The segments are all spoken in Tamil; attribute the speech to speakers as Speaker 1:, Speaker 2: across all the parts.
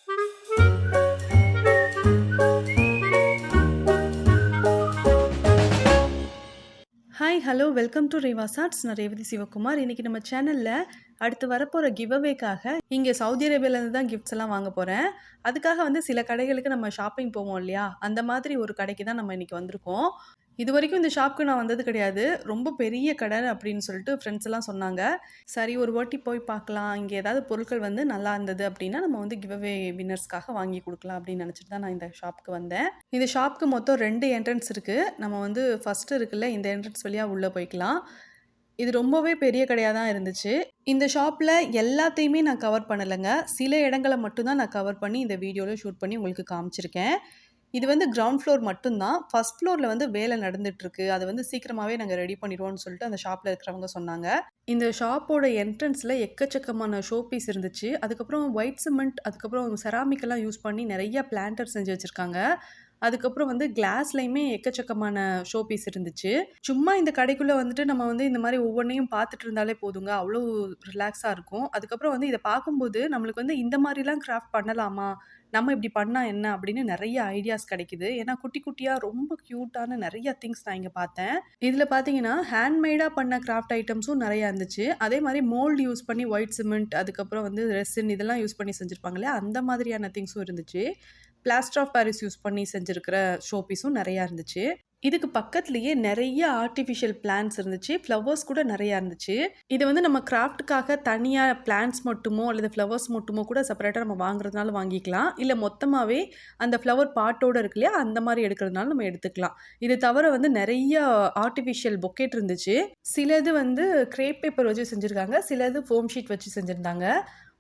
Speaker 1: Hi, hello, welcome to Revasarts. நான் ரேவதி சிவகுமார். இன்னைக்கு நம்ம சேனல்ல அடுத்து வரப்போற கிவ் அவேக்காக இங்க சவுதி அரேபியாலேருந்து தான் கிஃப்ட்ஸ் எல்லாம் வாங்க போறேன். அதுக்காக வந்து சில கடைகளுக்கு நம்ம ஷாப்பிங் போவோம் இல்லையா? அந்த மாதிரி ஒரு கடைக்கு தான் நம்ம இன்னைக்கு வந்திருக்கோம். இதுவரைக்கும் இந்த ஷாப்க்கு நான் வந்தது கிடையாது. ரொம்ப பெரிய கடை அப்படின்னு சொல்லிட்டு ஃப்ரெண்ட்ஸ் எல்லாம் சொன்னாங்க. சரி, ஒரு வாட்டி போய் பார்க்கலாம். இங்க ஏதாவது பொருட்கள் வந்து நல்லா இருந்தது அப்படின்னா நம்ம வந்து கிவ் அவே வின்னர்ஸ்க்காக வாங்கி குடுக்கலாம் அப்படின்னு நினைச்சிட்டு தான் நான் இந்த ஷாப்க்கு வந்தேன். இந்த ஷாப்க்கு மொத்தம் 2 என்ட்ரன்ஸ் இருக்கு. நம்ம வந்து ஃபர்ஸ்ட் இருக்குல்ல, இந்த என்ட்ரன்ஸ் வழியா உள்ள போய்க்கலாம். இது ரொம்பவே பெரிய கடையா தான் இருந்துச்சு. இந்த ஷாப்ல எல்லாத்தையுமே நான் கவர் பண்ணலங்க. சில இடங்கள மட்டும் தான் நான் கவர் பண்ணி இந்த வீடியோல ஷூட் பண்ணி உங்களுக்கு காமிச்சிருக்கேன். இது வந்து கிரவுண்ட் ஃப்ளோர் மட்டும் தான். ஃபர்ஸ்ட் ஃப்ளோர்ல வந்து வேலை நடந்துட்டு இருக்கு. அத வந்து சீக்கிரமாவே நாங்க ரெடி பண்ணிருவோம்னு சொல்லிட்டு அந்த ஷாப்ல இருக்கிறவங்க சொன்னாங்க. இந்த ஷாப்போட என்ட்ரன்ஸ்ல எக்கச்சக்கமான ஷோ பீஸ் இருந்துச்சு. அதுக்கப்புறம் ஒயிட் சிமெண்ட், அதுக்கப்புறம் செராமிக் எல்லாம் யூஸ் பண்ணி நெறைய பிளான்டர் செஞ்சு வச்சிருக்காங்க. அதுக்கப்புறம் வந்து கிளாஸ்லயுமே எக்கச்சக்கமான ஷோ பீஸ் இருந்துச்சு. சும்மா இந்த கடைக்குள்ள வந்துட்டு நம்ம வந்து இந்த மாரி ஒவ்வொன்னையும் பார்த்துட்டு இருந்தாலே போதுங்க. அவ்ளோ ரிலாக்ஸா இருக்கும். அதுக்கப்புறம் வந்து இத பார்க்கும்போது நம்மளுக்கு வந்து இந்த மாரிலாம் கிராஃப்ட் பண்ணலாமா? நம்ம இப்படி பண்ணா என்ன? அப்படின்னு நெறைய ஐடியாஸ் கிடைக்குது. ஏன்னா குட்டி குட்டியா ரொம்ப கியூட்டான நெறைய திங்ஸ் நான் இங்க பார்த்தேன். இதுல பார்த்தீங்கன்னா, ஹேண்ட்மேடா பண்ண கிராஃப்ட் ஐட்டம்ஸும் நெறைய இருந்துச்சு. அதே மாரி மோல்டு யூஸ் பண்ணி ஒயிட் சிமெண்ட், அதுக்கப்புறம் வந்து ரெசின் இதெல்லாம் யூஸ் பண்ணி செஞ்சிருப்பாங்க இல்லையா? அந்த மாதிரியான திங்ஸும் இருந்துச்சு. பிளாஸ்டர் ஆஃப் பாரிஸ் யூஸ் பண்ணி செஞ்சிருக்கிற ஷோ பீஸும் நெறையா இருந்துச்சு. இதுக்கு பக்கத்திலேயே நெறைய ஆர்ட்டிஃபிஷியல் பிளான்ட்ஸ் இருந்துச்சு. ஃப்ளவர்ஸ் கூட நெறையா இருந்துச்சு. இது வந்து நம்ம கிராஃப்ட்டுக்காக தனியா பிளான்ட்ஸ் மட்டுமோ அல்லது ஃப்ளவர்ஸ் மட்டுமோ கூட செப்பரேட்டா நம்ம வாங்குறதுனாலும் வாங்கிக்கலாம். இல்ல மொத்தமாவே அந்த ஃப்ளவர் பாட்டோட இருக்கு இல்லையா? அந்த மாரி எடுக்கிறதுனாலும் நம்ம எடுத்துக்கலாம். இது தவிர வந்து நெறைய ஆர்ட்டிஃபிஷியல் பொக்கேட் இருந்துச்சு. சிலது வந்து கிரேப் பேப்பர் வச்சு செஞ்சிருக்காங்க. சிலது ஃபோம் ஷீட் வச்சு செஞ்சிருந்தாங்க.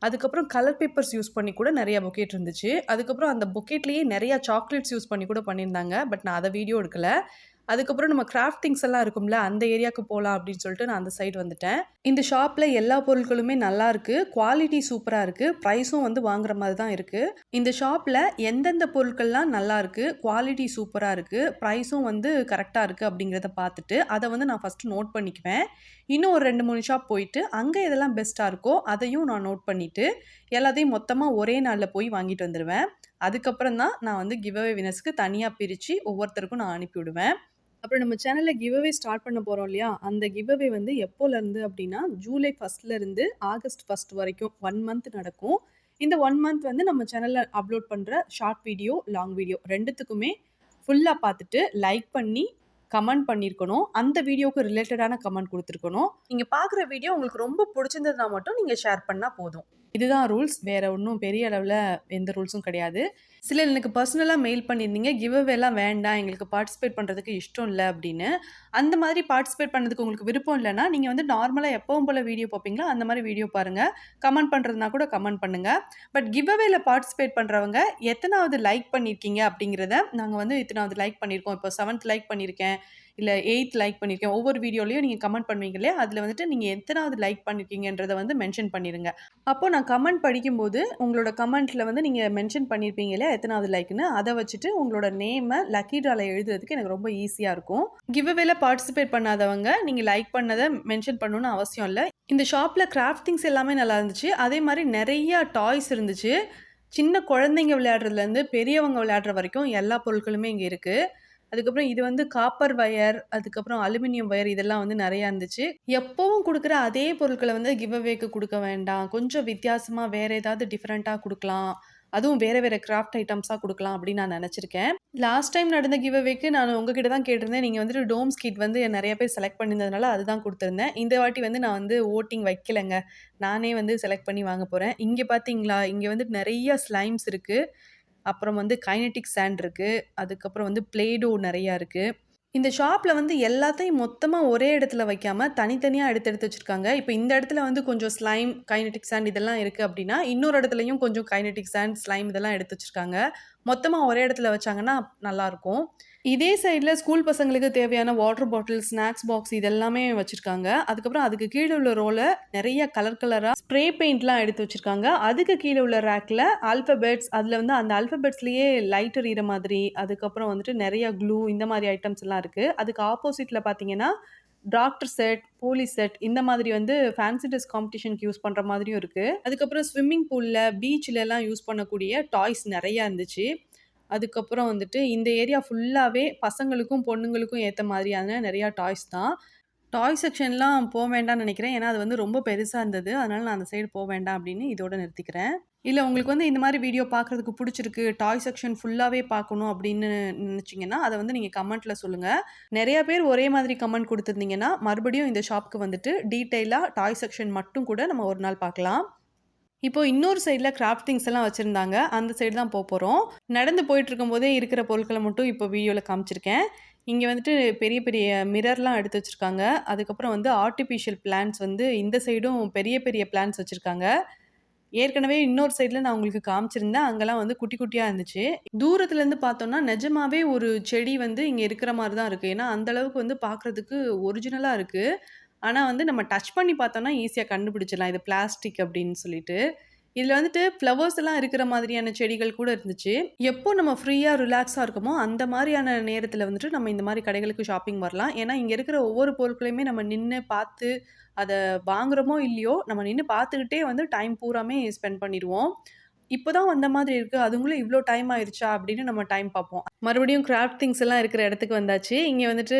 Speaker 1: அதுக்கப்புறம் கலர் பேப்பர்ஸ் யூஸ் பண்ணி கூட நெறைய பொக்கேட் இருந்துச்சு. அதுக்கப்புறம் அந்த பொக்கேட்லயே நெறைய சாக்லேட்ஸ் யூஸ் பண்ணி கூட பண்ணியிருந்தாங்க. பட் நான் அத வீடியோ எடுக்கல. அதுக்கப்புறம் நம்ம கிராஃப்ட் திங்ஸ் எல்லாம் இருக்கும்ல, அந்த ஏரியாக்கு போலாம் அப்படின்னு சொல்லிட்டு நான் அந்த சைடு வந்துட்டேன். இந்த ஷாப்ல எல்லா பொருட்களுமே நல்லா இருக்கு. குவாலிட்டி சூப்பரா இருக்கு. பிரைஸும் வந்து வாங்குற மாரி தான் இருக்கு. இந்த ஷாப்ல எந்தெந்த பொருட்கள்லாம் நல்லா இருக்கு, குவாலிட்டி சூப்பரா இருக்கு, பிரைஸும் வந்து கரெக்ட்டா இருக்கு அப்படிங்கிறத பார்த்துட்டு, அத வந்து நான் ஃபர்ஸ்ட் நோட் பண்ணிக்குவேன். இன்னும் ஒரு 2, 3 ஷாப் போயிட்டு, அங்க எதெல்லாம் பெஸ்ட்டா இருக்கோ, அதையும் நான் நோட் பண்ணிட்டு, எல்லாத்தையும் மொத்தமா ஒரே நாள்ல போய் வாங்கிட்டு வந்துருவேன். அதுக்கப்புறம் தான் நான் வந்து கிவ் அவே வின்னர்ஸ்க்கு தனியா பிரிச்சு ஒவ்வொருத்தருக்கும் நான் அனுப்பி விடுவேன். அப்புறம் நம்ம சேனல்ல கிவ் அவே ஸ்டார்ட் பண்ண போறோம் இல்லையா? அந்த கிவ் அவே வந்து எப்போலருந்து அப்டின்னா, ஜூலை 1 இருந்து ஆகஸ்ட் 1 வரைக்கும் 1 மந்த் நடக்கும். இந்த 1 மந்த் வந்து நம்ம சேனல்ல அப்லோட் பண்ற ஷார்ட் வீடியோ, லாங் வீடியோ 2த்துக்குமே ஃபுல்லா பார்த்துட்டு, லைக் பண்ணி, கமெண்ட் பண்ணியிருக்கணும். அந்த வீடியோக்கு ரிலேட்டடான கமெண்ட் குடுத்துருக்கணும். நீங்க பார்க்குற வீடியோ உங்களுக்கு ரொம்ப புடிச்சிருந்ததுனா மட்டும் நீங்க ஷேர் பண்ணா போதும். இதுதான் ரூல்ஸ். வேற ஒண்ணும் பெரிய அளவுல எந்த ரூல்ஸும் கிடையாது. சிலர் எனக்கு பர்சனலா மெயில் பண்ணியிருந்தீங்க. கிவ் அவேலாம் வேண்டாம். எங்களுக்கு பார்ட்டிசிபேட் பண்றதுக்கு இஷ்டம் இல்ல அப்படின்னு. அந்த மாதிரி பார்ட்டிசிபேட் பண்ணதுக்கு உங்களுக்கு விருப்பம் இல்லன்னா, நீங்க வந்து நார்மலா எப்பவும் போல வீடியோ பார்ப்பீங்களா, அந்த மாரி வீடியோ பாருங்க. கமெண்ட் பண்றதுனா கூட கமெண்ட் பண்ணுங்க. பட் கிவ் அவேல பார்ட்டிசிபேட் பண்றவங்க எத்தனாவது லைக் பண்ணியிருக்கீங்க அப்படிங்கிறத நாங்க வந்து இத்தனாவது லைக் பண்ணியிருக்கோம். இப்போ 7த் லைக் பண்ணியிருக்கேன். இல்ல 8த் லைக் பண்ணியிருக்கேன். ஒவ்வொரு வீடியோலயும் நீங்க கமெண்ட் பண்ணுவீங்க இல்லையா? அதுல வந்துட்டு நீங்க எத்தனாவது லைக் பண்ணியிருக்கீங்கன்றத வந்து மென்ஷன் பண்ணிருங்க. அப்போ நான் கமெண்ட் படிக்கும்போது, உங்களோட கமெண்ட்ல வந்து நீங்க மென்ஷன் பண்ணியிருப்பீங்க இல்லையா? எத்தனாவது லைக்ன்னு. அத வச்சுட்டு உங்களோட நேம லக்கி ட்ரால எழுதுறதுக்கு எனக்கு ரொம்ப ஈஸியா இருக்கும். கிவ் அவேல பார்ட்டிசிபேட் பண்ணாதவங்க, நீங்க லைக் பண்ணத மென்ஷன் பண்ணணும்னு அவசியம் இல்ல. இந்த ஷாப்ல கிராஃப்ட் திங்ஸ் எல்லாமே நல்லா இருந்துச்சு. அதே மாரி நெறைய டாய்ஸ் இருந்துச்சு. சின்ன குழந்தைங்க விளையாடுறதுலேருந்து பெரியவங்க விளையாடுற வரைக்கும் எல்லா பொருட்களுமே இங்க இருக்கு. அதுக்கப்புறம் இது வந்து காப்பர் வயர், அதுக்கப்புறம் அலுமினியம் வயர் இதெல்லாம் வந்து நெறையா இருந்துச்சு. எப்பவும் குடுக்குற அதே பொருட்கள வந்து கிவ் அவேக்கு குடுக்க வேண்டாம். கொஞ்சம் வித்தியாசமா வேற ஏதாவது டிஃபரெண்ட்டா குடுக்கலாம். அதுவும் வேற வேற கிராஃப்ட் ஐட்டம்ஸா குடுக்கலாம் அப்படின்னு நான் நெனச்சிருக்கேன். லாஸ்ட் டைம் நடந்த கிவ் அவேக்கு நான் உங்ககிட்ட தான் கேட்டிருந்தேன். நீங்க வந்துட்டு டோம்ஸ் கிட் வந்து நெறைய பேர் செலக்ட் பண்ணியிருந்ததுனால அதுதான் குடுத்திருந்தேன். இந்த வாட்டி வந்து நான் வந்து வோட்டிங் வைக்கலங்க. நானே வந்து செலக்ட் பண்ணி வாங்க போறேன். இங்க பார்த்தீங்களா? இங்க வந்து நெறைய ஸ்லைம்ஸ் இருக்கு. அப்புறம் வந்து கைனெடிக் சாண்ட் இருக்கு. அதுக்கப்புறம் வந்து ப்ளே டோ நெறையா இருக்கு. இந்த ஷாப்ல வந்து எல்லாத்தையும் மொத்தமா ஒரே இடத்துல வைக்காம, தனித்தனியா எடுத்து எடுத்து வச்சிருக்காங்க. இப்ப இந்த இடத்துல வந்து கொஞ்சம் ஸ்லைம், கைனெடிக் சாண்ட் இதெல்லாம் இருக்கு அப்டின்னா, இன்னொரு இடத்துலயும் கொஞ்சம் கைனெடிக் சாண்ட், ஸ்லைம் இதெல்லாம் எடுத்து வச்சிருக்காங்க. மொத்தமா ஒரே இடத்துல வச்சாங்கன்னா நல்லாருக்கும். இதே சைட்ல ஸ்கூல் பசங்களுக்கு தேவையான வாட்டர் பாட்டில், ஸ்நாக்ஸ் பாக்ஸ் இதெல்லாமே வச்சிருக்காங்க. அதுக்கப்புறம் அதுக்கு கீழ உள்ள ரோல நெறைய கலர் கலரா ஸ்ப்ரே பெயிண்ட்லாம் எடுத்து வச்சிருக்காங்க. அதுக்கு கீழ உள்ள ரேக்ல ஆல்ஃபபெட்ஸ் அதுல வந்து அந்த ஆல்ஃபபெட்ஸ்லயே லைட் எரியிற மாதிரி, அதுக்கப்புறம் வந்துட்டு நெறைய க்ளூ இந்த மாரி ஐட்டம்ஸ் எல்லாம் இருக்கு. அதுக்கு ஆப்போசிட்ல பார்த்தீங்கன்னா, டாக்டர் செட், போலீஸ் செட் இந்த மாதிரி வந்து ஃபேன்சி ட்ரெஸ் காம்படிஷனுக்கு யூஸ் பண்ற மாதிரியும் இருக்கு. அதுக்கப்புறம் ஸ்விம்மிங் பூல்ல, பீச்லலாம் யூஸ் பண்ணக்கூடிய டாய்ஸ் நெறையா இருந்துச்சு. அதுக்கப்புறம் வந்துட்டு இந்த ஏரியா ஃபுல்லாவே பசங்களுக்கும், பொண்ணுங்களுக்கும் ஏத்த மாதிரியான நெறையா டாய்ஸ் தான். டாய் செக்ஷன்லாம் வேண்டான்னு நெனைக்கிறேன். ஏன்னா, அது வந்து ரொம்ப பெருசா இருந்தது. அதனால நான் அந்த சைடு வேண்டாம் அப்படின்னு இதோட நிறுத்திக்கிறேன். இல்ல உங்களுக்கு வந்து இந்த மாரி வீடியோ பார்க்கறதுக்கு புடிச்சிருக்கு, டாய் செக்ஷன் ஃபுல்லாவே பார்க்கணும் அப்படின்னு நெனச்சீங்கன்னா, அத வந்து நீங்க கமெண்ட்ல சொல்லுங்க. நெறைய பேர் ஒரே மாதிரி கமெண்ட் குடுத்திருந்தீங்கன்னா, மறுபடியும் இந்த ஷாப்க்கு வந்துட்டு டீட்டெயிலா டாய் செக்ஷன் மட்டும் கூட நம்ம ஒரு நாள் பார்க்கலாம். இப்போ இன்னொரு சைடுல கிராஃப்ட் திங்ஸ் எல்லாம் வச்சிருந்தாங்க. அந்த சைடு தான் போறோம். நடந்து போயிட்டுருக்கும்போதே இருக்கிற பொருட்கள மட்டும் இப்போ வீடியோல காமிச்சிருக்கேன். இங்க வந்துட்டு பெரிய பெரிய மிரர்லாம் எடுத்து வச்சிருக்காங்க. அதுக்கப்புறம் வந்து ஆர்ட்டிஃபிஷியல் பிளான்ட்ஸ் வந்து இந்த சைடும் பெரிய பெரிய பிளான்ட்ஸ் வச்சிருக்காங்க. ஏற்கனவே இன்னொரு சைடுல நான் உங்களுக்கு காமிச்சிருந்தேன். அங்கலாம் வந்து குட்டி குட்டியா இருந்துச்சு. தூரத்துலருந்து பார்த்தோம்னா, நிஜமாவே ஒரு செடி வந்து இங்க இருக்கிற மாரி தான் இருக்கு. ஏன்னா, அந்த அளவுக்கு வந்து பார்க்கறதுக்கு ஒரிஜினலா இருக்கு. ஆனா வந்து நம்ம டச் பண்ணி பார்த்தோம்னா, ஈஸியா கண்டுபிடிச்சிடலாம். இது பிளாஸ்டிக் அப்படின்னு சொல்லிட்டு. இதுல வந்துட்டு ஃப்ளவர்ஸ் எல்லாம் இருக்கிற மாதிரியான செடிகள் கூட இருந்துச்சு. எப்போ நம்ம ஃப்ரீயா, ரிலாக்ஸா இருக்கமோ, அந்த மாரியான நேரத்துல வந்துட்டு நம்ம இந்த மாரி கடைகளுக்கு ஷாப்பிங் வரலாம். ஏன்னா, இங்க இருக்கிற ஒவ்வொரு பொருட்களையுமே நம்ம நின்னு பார்த்து, அத வாங்குறோமோ இல்லையோ, நம்ம நின்னு பார்த்துக்கிட்டே வந்து டைம் பூராமே ஸ்பெண்ட் பண்ணிருவோம். இப்போ தான் வந்த மாதிரி இருக்கு. அதுக்குள்ள இவ்ளோ டைம் ஆயிருச்சா? அப்படின்னு நம்ம டைம் பார்ப்போம். மறுபடியும் கிராஃப்ட் திங்ஸ் எல்லாம் இருக்கிற இடத்துக்கு வந்தாச்சு. இங்க வந்துட்டு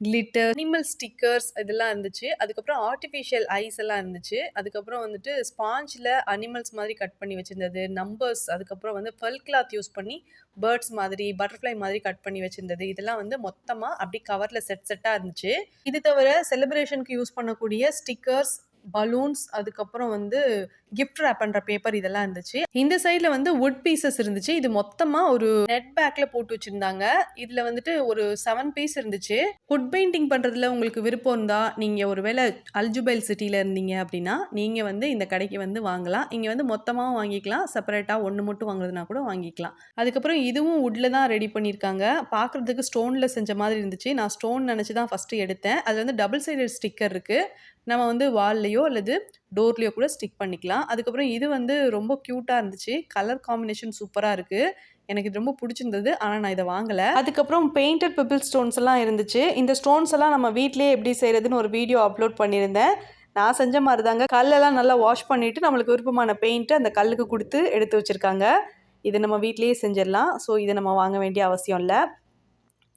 Speaker 1: கிளிட்டர், அனிமல் ஸ்டிக்கர்ஸ் இதெல்லாம் இருந்துச்சு. அதுக்கப்புறம் ஆர்ட்டிஃபிஷியல் ஐஸ் எல்லாம் இருந்துச்சு. அதுக்கப்புறம் வந்துட்டு ஸ்பாஞ்ச்ல அனிமல்ஸ் மாதிரி கட் பண்ணி வச்சிருந்தது. நம்பர்ஸ் அதுக்கப்புறம் வந்து ஃபெல் கிளாத் யூஸ் பண்ணி பேர்ட்ஸ் மாதிரி, பட்டர்ஃப்ளை மாதிரி கட் பண்ணி வச்சிருந்தது. இதெல்லாம் வந்து மொத்தமா அப்படி கவர்ல செட் செட்டா இருந்துச்சு. இது தவிர செலிப்ரேஷனுக்கு யூஸ் பண்ணக்கூடிய ஸ்டிக்கர்ஸ், பலூன்ஸ் அதுக்கப்புறம் வந்து கிஃப்ட் ராப் பண்ற பேப்பர் இதெல்லாம் இருந்துச்சு. இந்த சைடுல வந்து வுட் பீசஸ் இருந்துச்சு. இது மொத்தமா ஒரு நெட் பேக்ல போட்டு வச்சிருந்தாங்க. இதுல வந்துட்டு ஒரு 7 பீஸ் இருந்துச்சு. வுட் பெயிண்டிங் பண்றதுல உங்களுக்கு விருப்பம் இருந்தா, நீங்க ஒருவேள அல்ஜுபைல் சிட்டில இருந்தீங்க அப்படின்னா, நீங்க வந்து இந்த கடைக்கு வந்து வாங்கலாம். இங்க வந்து மொத்தமாவும் வாங்கிக்கலாம். செப்பரேட்டா ஒண்ணு மட்டும் வாங்குறதுனா கூட வாங்கிக்கலாம். அதுக்கப்புறம் இதுவும் வுட்ல தான் ரெடி பண்ணியிருக்காங்க. பார்க்கறதுக்கு ஸ்டோன்ல செஞ்ச மாதிரி இருந்துச்சு. நான் ஸ்டோன் நெனச்சு தான் ஃபர்ஸ்ட் எடுத்தேன். அது வந்து டபுள் சைடட் ஸ்டிக்கர் இருக்கு. நம்ம வந்து வால்லயோ அல்லது டோர்லயோ கூட ஸ்டிக் பண்ணிக்கலாம். அதுக்கப்புறம் இது வந்து ரொம்ப கியூட்டா இருந்துச்சு. கலர் காம்பினேஷன் சூப்பரா இருக்கு. எனக்கு இது ரொம்ப புடிச்சிருந்தது. ஆனா நான் இத வாங்கல. அதுக்கப்புறம் பெயிண்டட் பெபிள் ஸ்டோன்ஸ் எல்லாம் இருந்துச்சு. இந்த ஸ்டோன்ஸ் எல்லாம் நம்ம வீட்லயே எப்படி செய்றதுன்னு ஒரு வீடியோ அப்லோட் பண்ணியிருந்தேன். நான் செஞ்ச மாரி தாங்க. கல்லெல்லாம் நல்லா வாஷ் பண்ணிட்டு நம்மளுக்கு விருப்பமான பெயிண்ட் அந்த கல்லுக்கு குடுத்து எடுத்து வச்சிருக்காங்க. இத நம்ம வீட்லயே செஞ்சிரலாம். ஸோ இத நம்ம வாங்க வேண்டிய அவசியம் இல்ல.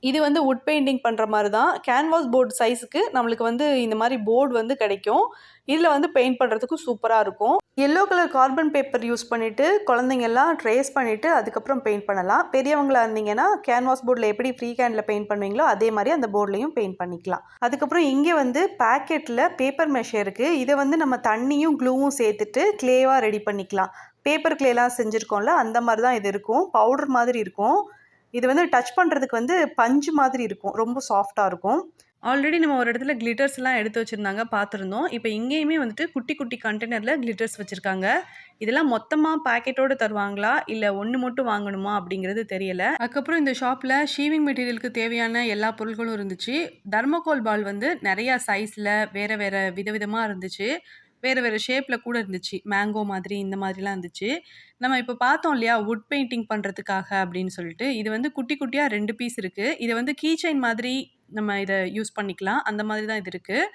Speaker 1: இது வந்து வுட் பெயிண்டிங் பண்ணுற மாதிரி தான். கேன்வாஸ் போர்டு சைஸுக்கு நம்மளுக்கு வந்து இந்த மாதிரி போர்டு வந்து கிடைக்கும். இதில் வந்து பெயிண்ட் பண்ணுறதுக்கு சூப்பராக இருக்கும். Yellow colour carbon paper use பண்ணிவிட்டு குழந்தைங்கெல்லாம் ட்ரேஸ் பண்ணிவிட்டு அதுக்கப்புறம் பெயிண்ட் பண்ணலாம். பெரியவங்களா இருந்தீங்கன்னா கேன்வாஸ் போர்டில் எப்படி ஃப்ரீ கேனில் பெயிண்ட் பண்ணுவீங்களோ அதே மாதிரி அந்த போர்ட்லையும் பெயிண்ட் பண்ணிக்கலாம். அதுக்கப்புறம் இங்கே வந்து பேக்கெட்டில் பேப்பர் மெஷ் இருக்குது. இதை வந்து நம்ம தண்ணியும் க்ளூவும் சேர்த்துட்டு கிளேவாக ரெடி பண்ணிக்கலாம். பேப்பர் கிளேலாம் செஞ்சுருக்கோம்ல அந்த மாதிரி தான் இது இருக்கும். பவுடர் மாதிரி இருக்கும். இது வந்து டச் பண்ணுறதுக்கு வந்து பஞ்சு மாதிரி இருக்கும். ரொம்ப சாஃப்டாக இருக்கும். ஆல்ரெடி நம்ம ஒரு இடத்துல கிளிட்டர்ஸ்லாம் எடுத்து வச்சுருந்தாங்க பார்த்துருந்தோம். இப்போ இங்கேயுமே வந்துட்டு குட்டி குட்டி கண்டெய்னரில் கிளிட்டர்ஸ் வச்சுருக்காங்க. இதெல்லாம் மொத்தமாக பேக்கெட்டோடு தருவாங்களா இல்லை ஒன்று மட்டும் வாங்கணுமா அப்படிங்கிறது தெரியல. அதுக்கப்புறம் இந்த ஷாப்பில் ஷீவிங் மெட்டீரியலுக்கு தேவையான எல்லா பொருட்களும் இருந்துச்சு. தர்மோகோல் பால் வந்து நிறையா சைஸில் வேறு வேறு விதவிதமாக இருந்துச்சு. வேறு வேறு ஷேப்பில் கூட இருந்துச்சு. மேங்கோ மாதிரி இந்த மாதிரிலாம் இருந்துச்சு. நம்ம இப்போ பார்த்தோம் இல்லையா வுட் பெயிண்டிங் பண்ணுறதுக்காக அப்படின்னு சொல்லிட்டு இது வந்து குட்டி குட்டியாக 2 பீஸ் இருக்குது. இதை வந்து கீ செயின் மாதிரி நம்ம இதை யூஸ் பண்ணிக்கலாம். அந்த மாதிரி தான் இது இருக்குது.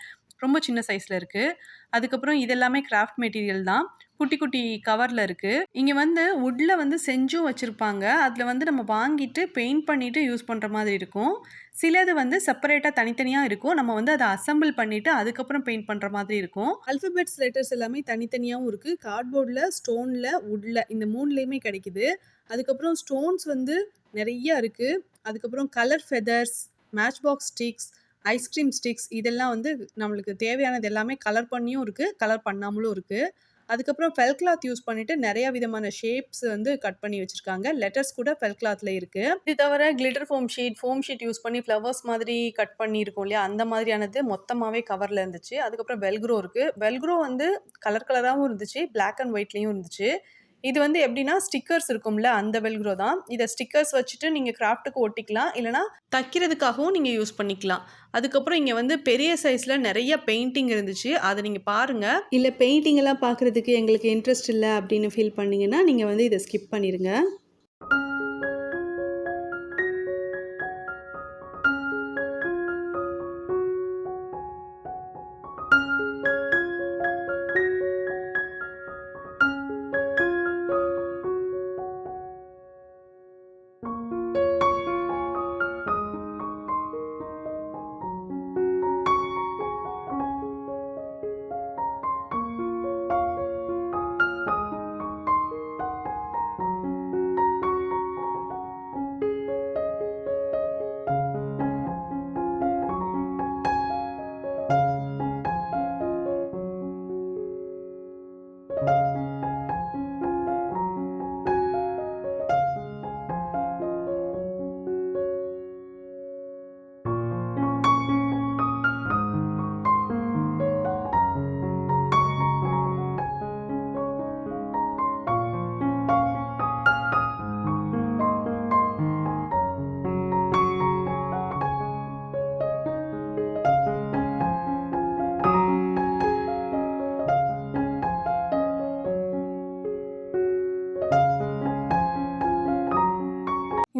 Speaker 1: ரொம்ப சின்ன சைஸில் இருக்குது. அதுக்கப்புறம் இது எல்லாமே கிராஃப்ட் மெட்டீரியல் தான். குட்டி குட்டி கவரில் இருக்குது. இங்கே வந்து வுட்டில் வந்து செஞ்சும் வச்சுருப்பாங்க. அதில் வந்து நம்ம வாங்கிட்டு பெயிண்ட் பண்ணிவிட்டு யூஸ் பண்ணுற மாதிரி இருக்கும். சிலது வந்து செப்பரேட்டாக தனித்தனியாக இருக்கும். நம்ம வந்து அதை அசெம்பிள் பண்ணிவிட்டு அதுக்கப்புறம் பெயிண்ட் பண்ணுற மாதிரி இருக்கும். அல்ஃபபெட்ஸ் லெட்டர்ஸ் எல்லாமே தனித்தனியாகவும் இருக்குது. கார்ட்போர்டில், ஸ்டோனில், வுட்டில் இந்த 3லேயுமே கிடைக்குது. அதுக்கப்புறம் ஸ்டோன்ஸ் வந்து நிறைய இருக்குது. அதுக்கப்புறம் colour feathers, match box sticks, ice cream sticks இதெல்லாம் வந்து நம்மளுக்கு தேவையானது எல்லாமே கலர் பண்ணியும் இருக்குது, கலர் பண்ணாமலும் இருக்குது. அதுக்கப்புறம் ஃபெல் கிளாத் யூஸ் பண்ணிட்டு நிறைய விதமான ஷேப்ஸ் வந்து கட் பண்ணி வச்சிருக்காங்க. லெட்டர்ஸ் கூட ஃபெல் கிளாத்ல இருக்கு. இது தவிர கிளிட்டர் ஃபோம் ஷீட் யூஸ் பண்ணி ஃப்ளவர்ஸ் மாதிரி கட் பண்ணி இருக்கும் இல்லையா அந்த மாதிரியானது மொத்தமாவே கவர்ல இருந்துச்சு. அதுக்கப்புறம் வெல்க்ரோ இருக்கு. வெல்க்ரோ வந்து கலர் கலராகவும் இருந்துச்சு, பிளாக் அண்ட் ஒயிட்லயும் இருந்துச்சு. இது வந்து எப்படின்னா ஸ்டிக்கர்ஸ் இருக்கும்ல அந்த வெல்க்ரோ தான். இதை ஸ்டிக்கர்ஸ் வச்சுட்டு நீங்கள் கிராஃப்ட்டுக்கு ஒட்டிக்கலாம், இல்லைனா தைக்கிறதுக்காகவும் நீங்கள் யூஸ் பண்ணிக்கலாம். அதுக்கப்புறம் இங்கே வந்து பெரிய சைஸில் நிறைய பெயிண்டிங் இருந்துச்சு. அதை நீங்கள் பாருங்கள். இல்லை பெயிண்டிங் எல்லாம் பார்க்குறதுக்கு எங்களுக்கு இன்ட்ரெஸ்ட் இல்லை அப்படின்னு ஃபீல் பண்ணீங்கன்னா நீங்கள் வந்து இதை ஸ்கிப் பண்ணிடுங்க.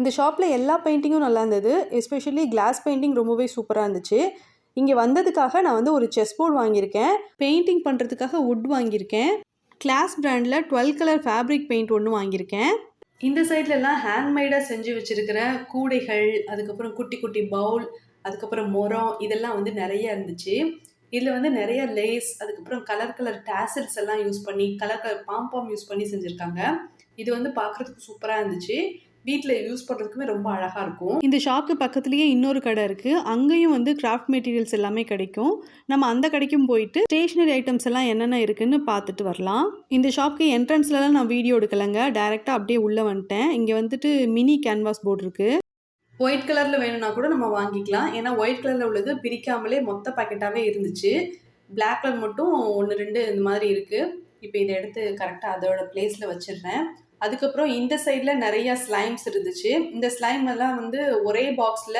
Speaker 1: இந்த ஷாப்பில் எல்லா பெயிண்டிங்கும் நல்லா இருந்தது. எஸ்பெஷலி கிளாஸ் பெயிண்டிங் ரொம்பவே சூப்பராக இருந்துச்சு. இங்கே வந்ததுக்காக நான் வந்து ஒரு செஸ் போர்டு வாங்கியிருக்கேன். பெயிண்டிங் பண்ணுறதுக்காக வுட் வாங்கியிருக்கேன். கிளாஸ் பிராண்டில் 12 கலர் ஃபேப்ரிக் பெயிண்ட் ஒன்று வாங்கியிருக்கேன். இந்த சைட்லலாம் ஹேண்ட்மேடாக செஞ்சு வச்சுருக்கிற கூடைகள், அதுக்கப்புறம் குட்டி குட்டி பவுல், அதுக்கப்புறம் மொரம் இதெல்லாம் வந்து நிறைய இருந்துச்சு. இதில் வந்து நிறைய லேஸ், அதுக்கப்புறம் கலர் கலர் டேசல்ஸ் எல்லாம் யூஸ் பண்ணி, கலர் கலர் பாம்பாம் யூஸ் பண்ணி செஞ்சுருக்காங்க. இது வந்து பார்க்குறதுக்கு சூப்பராக இருந்துச்சு. வீட்டில் யூஸ் பண்ணுறதுக்குமே ரொம்ப அழகாக இருக்கும். இந்த ஷாப்புக்கு பக்கத்துலேயே இன்னொரு கடை இருக்குது. அங்கேயும் வந்து கிராஃப்ட் மெட்டீரியல்ஸ் எல்லாமே கிடைக்கும். நம்ம அந்த கடைக்கும் போயிட்டு ஸ்டேஷ்னரி ஐட்டம்ஸ் எல்லாம் என்னென்ன இருக்குன்னு பார்த்துட்டு வரலாம். இந்த ஷாப்புக்கு என்ட்ரன்ஸ்லலாம் நான் வீடியோ எடுக்கலைங்க. டேரெக்டாக அப்படியே உள்ளே வந்துட்டேன். இங்கே வந்துட்டு மினி கேன்வாஸ் போர்டு இருக்குது. ஒயிட் கலரில் வேணும்னா கூட நம்ம வாங்கிக்கலாம். ஏன்னா ஒயிட் கலரில் உள்ளது பிரிக்காமலே மொத்த பாக்கெட்டாகவே இருந்துச்சு. பிளாக் கலர் மட்டும் 1, 2 இந்த மாதிரி இருக்குது. இப்போ இதை எடுத்து கரெக்டாக அதோட பிளேஸில் வச்சிடுறேன். அதுக்கப்புறம் இந்த சைடில் நிறையா ஸ்லைம்ஸ் இருந்துச்சு. இந்த ஸ்லைம் எல்லாம் வந்து ஒரே பாக்ஸில்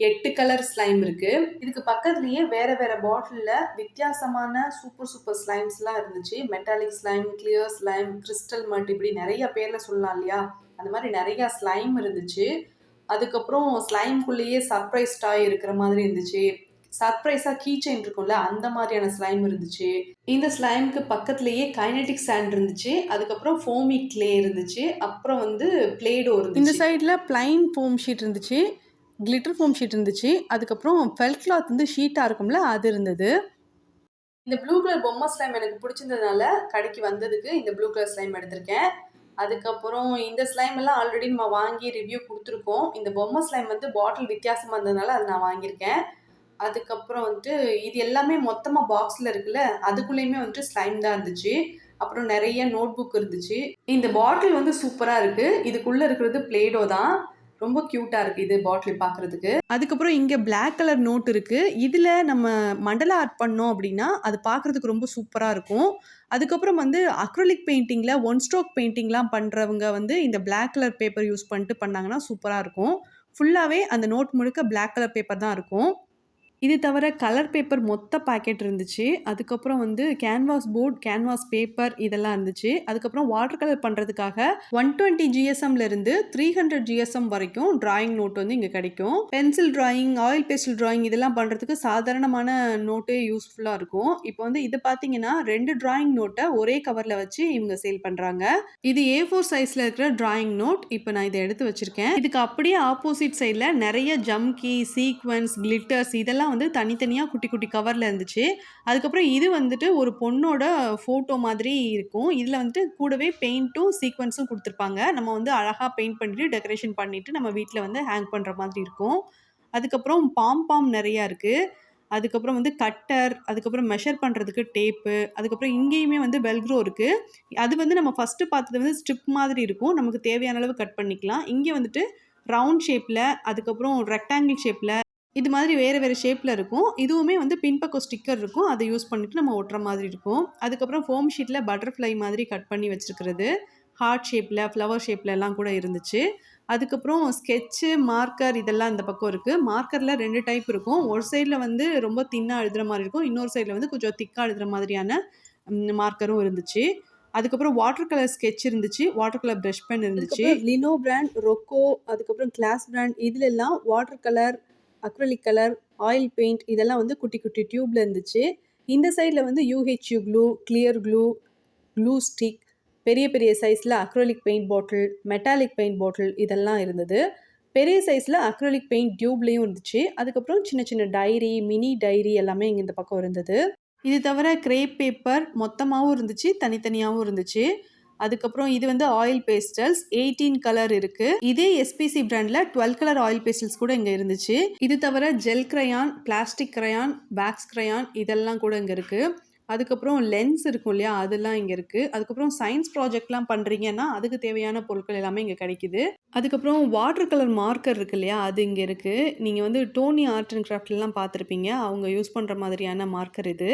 Speaker 1: 8 கலர் ஸ்லைம் இருக்குது. இதுக்கு பக்கத்துலேயே வேறு வேறு பாட்டிலில் வித்தியாசமான சூப்பர் ஸ்லைம்ஸ்லாம் இருந்துச்சு. Metallic slime, clear slime, crystal மட், இப்படி நிறைய பேரில் சொல்லலாம் இல்லையா? அந்த மாதிரி நிறையா ஸ்லைம் இருந்துச்சு. அதுக்கப்புறம் ஸ்லைம்குள்ளேயே சர்ப்ரைஸ் டாய் இருக்கிற மாதிரி இருந்துச்சு. சர்ப்ரைஸாக கீ செயின் இருக்கும்ல, அந்த மாதிரியான ஸ்லைம் இருந்துச்சு. இந்த ஸ்லைமுக்கு பக்கத்துலேயே கைனடிக் சாண்ட் இருந்துச்சு. அதுக்கப்புறம் ஃபோமி கிளே இருந்துச்சு. அப்புறம் வந்து பிளேடோ இருந்துச்சு. இந்த சைடில் பிளைன் ஃபோம் ஷீட் இருந்துச்சு, கிளிட்டர் ஃபோம் ஷீட் இருந்துச்சு. அதுக்கப்புறம் ஃபெல்ட் கிளாத் வந்து ஷீட்டாக இருக்கும்ல, அது இருந்தது. இந்த ப்ளூ கலர் பொம்மை ஸ்லைம் எனக்கு பிடிச்சிருந்ததுனால கடைக்கு வந்ததுக்கு இந்த ப்ளூ கலர் ஸ்லைம் எடுத்திருக்கேன். அதுக்கப்புறம் இந்த ஸ்லைம் எல்லாம் ஆல்ரெடி நம்ம வாங்கி ரிவ்யூ கொடுத்துருக்கோம். இந்த பொம்மை ஸ்லைம் வந்து பாட்டில் வித்தியாசமாக இருந்ததுனால அதை நான் வாங்கியிருக்கேன். அதுக்கப்புறம் வந்துட்டு இது எல்லாமே மொத்தமாக பாக்ஸில் இருக்குல்ல, அதுக்குள்ளேயுமே வந்துட்டு ஸ்லைம் தான் இருந்துச்சு. அப்புறம் நிறைய நோட் புக் இருந்துச்சு. இந்த பாட்டில் வந்து சூப்பராக இருக்குது. இதுக்குள்ளே இருக்கிறது பிளேடோ தான். ரொம்ப க்யூட்டாக இருக்குது இது பாட்டில் பார்க்குறதுக்கு. அதுக்கப்புறம் இங்கே பிளாக் கலர் நோட் இருக்குது. இதில் நம்ம மண்டலா ஆர்ட் பண்ணோம் அப்படின்னா அது பார்க்குறதுக்கு ரொம்ப சூப்பராக இருக்கும். அதுக்கப்புறம் வந்து அக்ரிலிக் பெயிண்டிங்கில் 1 ஸ்ட்ரோக் பெயிண்டிங்லாம் பண்ணுறவங்க வந்து இந்த பிளாக் கலர் பேப்பர் யூஸ் பண்ணிட்டு பண்ணாங்கன்னா சூப்பராக இருக்கும். ஃபுல்லாகவே அந்த நோட் முழுக்க பிளாக் கலர் பேப்பர் தான் இருக்கும். இது தவிர கலர் பேப்பர் மொத்த பாக்கெட் இருந்துச்சு. அதுக்கப்புறம் வந்து கேன்வாஸ் போர்ட், கேன்வாஸ் பேப்பர் இதெல்லாம் இருந்துச்சு. அதுக்கப்புறம் வாட்டர் கலர் பண்ணுறதுக்காக 120 GSM இருந்து 300 GSM வரைக்கும் டிராயிங் நோட் வந்து இங்கே கிடைக்கும். Pencil drawing, oil pastel drawing இதெல்லாம் பண்ணுறதுக்கு சாதாரணமான நோட்டே யூஸ்ஃபுல்லாக இருக்கும். இப்போ வந்து இது பார்த்தீங்கன்னா 2 டிராயிங் நோட்டை ஒரே கவரில் வச்சு இவங்க சேல் பண்ணுறாங்க. இது A4 சைஸில் இருக்கிற டிராயிங் நோட். இப்போ நான் இதை எடுத்து வச்சுருக்கேன். இதுக்கு அப்படியே ஆப்போசிட் சைடில் நிறைய ஜம்கி, சீக்வன்ஸ், கிளிட்டர்ஸ் இதெல்லாம் வந்து தனித்தனியாக குட்டி குட்டி கவரில் இருந்துச்சு. அதுக்கப்புறம் இது வந்துட்டு ஒரு பொண்ணோட ஃபோட்டோ மாதிரி இருக்கும். இதில் வந்துட்டு கூடவே பெயிண்ட்டும் சீக்வன்ஸும் கொடுத்துருப்பாங்க. நம்ம வந்து அழகாக பெயிண்ட் பண்ணிட்டு டெக்கரேஷன் பண்ணிவிட்டு நம்ம வீட்டில் வந்து ஹேங் பண்ணுற மாதிரி இருக்கும். அதுக்கப்புறம் பாம் நிறையா இருக்குது. அதுக்கப்புறம் வந்து கட்டர், அதுக்கப்புறம் மெஷர் பண்ணுறதுக்கு டேப்பு, அதுக்கப்புறம் இங்கேயுமே வந்து வெல்க்ரோ இருக்குது. அது வந்து நம்ம ஃபஸ்ட்டு பார்த்தது வந்து ஸ்ட்ரிப் மாதிரி இருக்கும். நமக்கு தேவையான அளவு கட் பண்ணிக்கலாம். இங்கே வந்துட்டு ரவுண்ட் ஷேப்பில், அதுக்கப்புறம் ரெக்டாங்கிள் ஷேப்பில், இது மாதிரி வேறு ஷேப்பில் இருக்கும். இதுவுமே வந்து பின்பக்கம் ஸ்டிக்கர் இருக்கும். அதை யூஸ் பண்ணிவிட்டு நம்ம ஒட்டுற மாதிரி இருக்கும். அதுக்கப்புறம் ஃபோம் ஷீட்டில் பட்டர்ஃப்ளை மாதிரி கட் பண்ணி வச்சுருக்கிறது, ஹார்ட் ஷேப்பில், ஃப்ளவர் ஷேப்பில் எல்லாம் கூட இருந்துச்சு. அதுக்கப்புறம் ஸ்கெட்சு, மார்க்கர் இதெல்லாம் இந்த பக்கம் இருக்குது. மார்க்கரில் 2 டைப் இருக்கும். ஒரு சைடில் வந்து ரொம்ப தின்னாக எழுதுகிற மாதிரி இருக்கும். இன்னொரு சைடில் வந்து கொஞ்சம் திக்காக எழுதுகிற மாதிரியான மார்க்கரும் இருந்துச்சு. அதுக்கப்புறம் வாட்டர் கலர் ஸ்கெட்ச் இருந்துச்சு, வாட்டர் கலர் ப்ரஷ் பென் இருந்துச்சு. லினோ பிராண்ட், ரொக்கோ, அதுக்கப்புறம் கிளாஸ் பிராண்ட் இதிலெல்லாம் water colour, acrylic colour, oil paint இதெல்லாம் வந்து குட்டி குட்டி டியூப்ல இருந்துச்சு. இந்த சைடில் வந்து UHU glue, clear glue, glue stick, பெரிய சைஸில் acrylic paint bottle, metallic paint bottle இதெல்லாம் இருந்தது. பெரிய சைஸில் அக்ரிலிக் பெயிண்ட் டியூப்லேயும் இருந்துச்சு. அதுக்கப்புறம் சின்ன டைரி, மினி டைரி எல்லாமே இங்கே இந்த பக்கம் இருந்தது. இது தவிர கிரேப் பேப்பர் மொத்தமாகவும் இருந்துச்சு, தனித்தனியாகவும் இருந்துச்சு. அதுக்கப்புறம் இது வந்து ஆயில் பேஸ்டல்ஸ் 18 கலர் இருக்குது. இதே SPC பிராண்டில் 12 கலர் ஆயில் பேஸ்டல்ஸ் கூட இங்கே இருந்துச்சு. இது தவிர gel crayon, plastic crayon, wax crayon இதெல்லாம் கூட இங்கே இருக்குது. அதுக்கப்புறம் லென்ஸ் இருக்கும் இல்லையா, அதெல்லாம் இங்கே இருக்குது. அதுக்கப்புறம் சயின்ஸ் ப்ராஜெக்ட்லாம் பண்ணுறீங்கன்னா அதுக்கு தேவையான பொருட்கள் எல்லாமே இங்கே கிடைக்குது. அதுக்கப்புறம் வாட்டர் கலர் மார்க்கர் இருக்கு இல்லையா, அது இங்கே இருக்குது. நீங்கள் வந்து டோனி ஆர்ட் அண்ட் கிராஃப்ட்லாம் பார்த்துருப்பீங்க. அவங்க யூஸ் பண்ணுற மாதிரியான மார்க்கர் இது.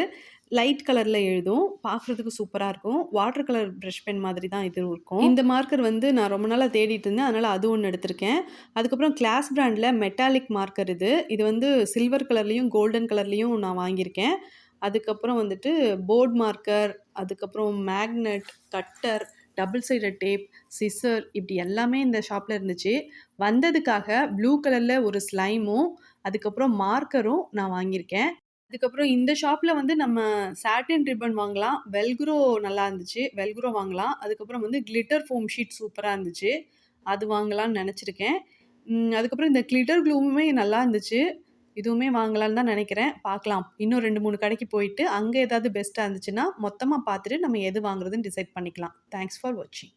Speaker 1: லைட் கலரில் எழுதும், பார்க்குறதுக்கு சூப்பராக இருக்கும். வாட்டர் கலர் ப்ரஷ் பென் மாதிரி தான் இது இருக்கும். இந்த மார்க்கர் வந்து நான் ரொம்ப நாளாக தேடிட்டு இருந்தேன், அதனால் அது ஒன்று எடுத்திருக்கேன். அதுக்கப்புறம் கிளாஸ் பிராண்டில் மெட்டாலிக் மார்க்கர் இது வந்து சில்வர் கலர்லேயும் கோல்டன் கலர்லேயும் நான் வாங்கியிருக்கேன். அதுக்கப்புறம் வந்துட்டு போர்ட் மார்க்கர், அதுக்கப்புறம் magnet, cutter, double sided tape, scissor இப்படி எல்லாமே இந்த ஷாப்ல இருந்துச்சு. வந்ததுக்காக ப்ளூ கலர்ல ஒரு ஸ்லைமும், அதுக்கப்புறம் மார்க்கரும் நான் வாங்கியிருக்கேன். அதுக்கப்புறம் இந்த ஷாப்ல வந்து நம்ம சாட்டின் ரிப்பன் வாங்கலாம். வெல்க்ரோ நல்லா இருந்துச்சு. வெல்க்ரோ வாங்கலாம். அதுக்கப்புறம் வந்து கிளிட்டர் ஃபோம் ஷீட் சூப்பரா இருந்துச்சு. அது வாங்கலாம்னு நெனச்சிருக்கேன். அதுக்கப்புறம் இந்த கிளிட்டர் க்ளூவுமே நல்லா இருந்துச்சு. இதுவுமே வாங்கலான்னு தான் நெனைக்கிறேன். பார்க்கலாம். இன்னும் 2, 3 கடைக்கு போயிட்டு, அங்க ஏதாவது பெஸ்ட்டா இருந்துச்சுன்னா, மொத்தமா பார்த்துட்டு நம்ம எது வாங்குறதுன்னு டிசைட் பண்ணிக்கலாம். தேங்க்ஸ் ஃபார் வாட்சிங்.